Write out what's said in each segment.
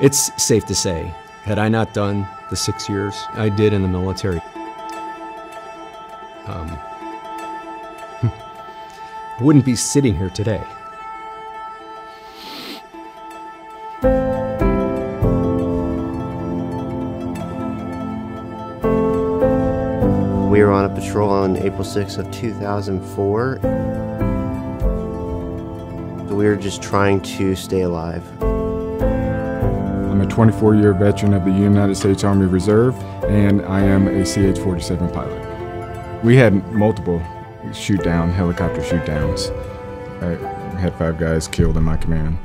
It's safe to say, had I not done the 6 years I did in the military, I wouldn't be sitting here today. We were on a patrol on April 6th of 2004. We were just trying to stay alive. I'm a 24-year veteran of the United States Army Reserve, and I am a CH-47 pilot. We had multiple helicopter shoot-downs. I had 5 guys killed in my command.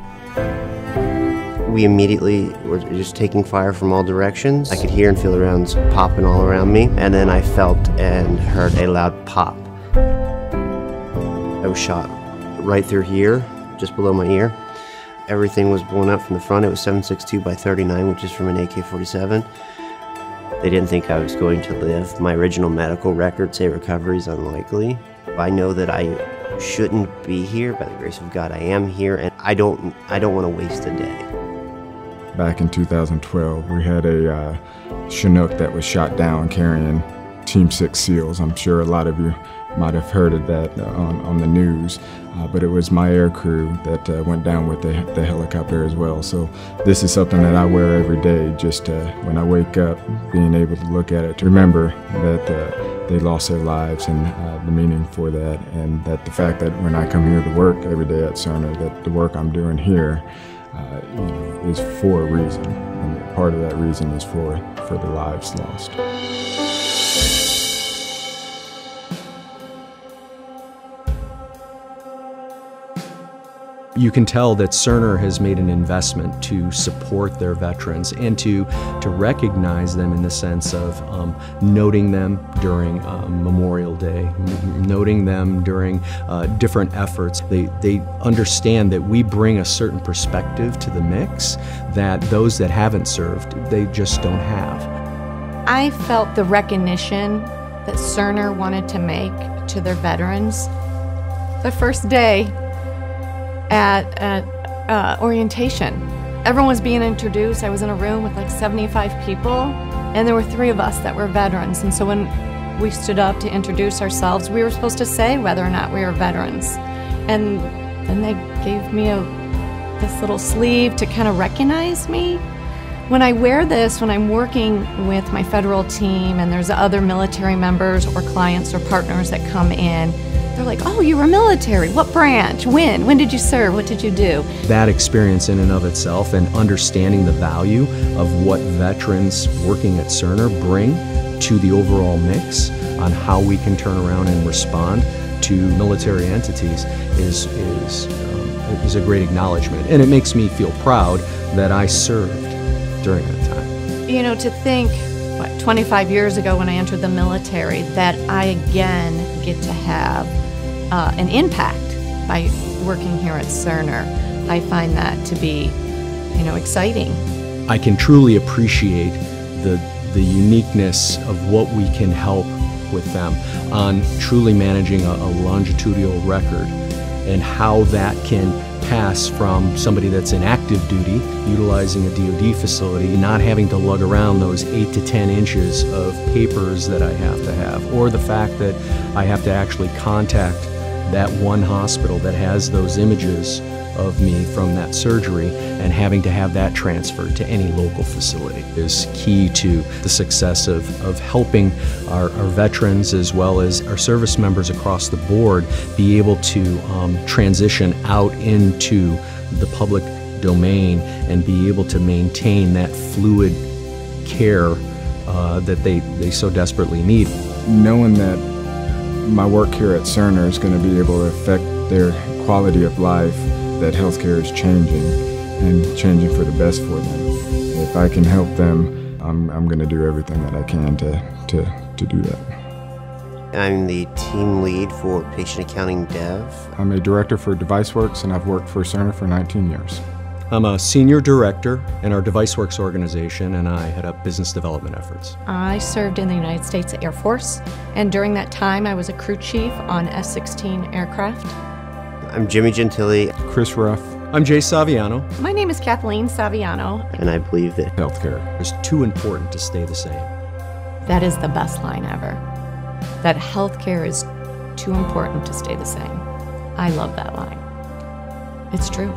We immediately were just taking fire from all directions. I could hear and feel the rounds popping all around me, and then I felt and heard a loud pop. I was shot right through here, just below my ear. Everything was blown up from the front. It was 7.62 by 39, which is from an AK-47. They didn't think I was going to live. My original medical records say recovery is unlikely. I know that I shouldn't be here. By the grace of God, I am here, and I don't want to waste a day. Back in 2012, we had a Chinook that was shot down carrying Team 6 SEALs. I'm sure a lot of you might have heard of that on the news, but it was my air crew that went down with the helicopter as well. So this is something that I wear every day, just when I wake up, being able to look at it, to remember that they lost their lives, and the meaning for that, and that the fact that when I come here to work every day at Cerner, that the work I'm doing here is for a reason, and part of that reason is for the lives lost. You can tell that Cerner has made an investment to support their veterans and to recognize them in the sense of noting them during Memorial Day, noting them during different efforts. They understand that we bring a certain perspective to the mix that those that haven't served, they just don't have. I felt the recognition that Cerner wanted to make to their veterans. The first day at orientation, everyone was being introduced. I was in a room with like 75 people, and there were 3 of us that were veterans. And so when we stood up to introduce ourselves, we were supposed to say whether or not we were veterans. And then they gave me this little sleeve to kind of recognize me. When I wear this, when I'm working with my federal team and there's other military members or clients or partners that come in, they're like, oh, you were military. What branch? When? When did you serve? What did you do? That experience in and of itself, and understanding the value of what veterans working at Cerner bring to the overall mix on how we can turn around and respond to military entities is a great acknowledgement. And it makes me feel proud that I served during that time. You know, to think, 25 years ago when I entered the military, that I again get to have an impact by working here at Cerner. I find that to be, exciting. I can truly appreciate the uniqueness of what we can help with them on truly managing a longitudinal record, and how that can pass from somebody that's in active duty, utilizing a DoD facility, not having to lug around those 8 to 10 inches of papers that I have, or the fact that I have to actually contact that one hospital that has those images of me from that surgery, and having to have that transferred to any local facility is key to the success of helping our veterans as well as our service members across the board be able to transition out into the public domain and be able to maintain that fluid care that they so desperately need. Knowing that my work here at Cerner is going to be able to affect their quality of life, that healthcare is changing, and changing for the best for them. If I can help them, I'm going to do everything that I can to do that. I'm the team lead for Patient Accounting Dev. I'm a director for DeviceWorks, and I've worked for Cerner for 19 years. I'm a senior director in our DeviceWorks organization, and I head up business development efforts. I served in the United States Air Force, and during that time I was a crew chief on F-16 aircraft. I'm Jimmy Gentili. Chris Ruff. I'm Jay Saviano. My name is Kathleen Saviano. And I believe that Healthcare. It's too important to stay the same. That is the best line ever. That healthcare is too important to stay the same. I love that line. It's true.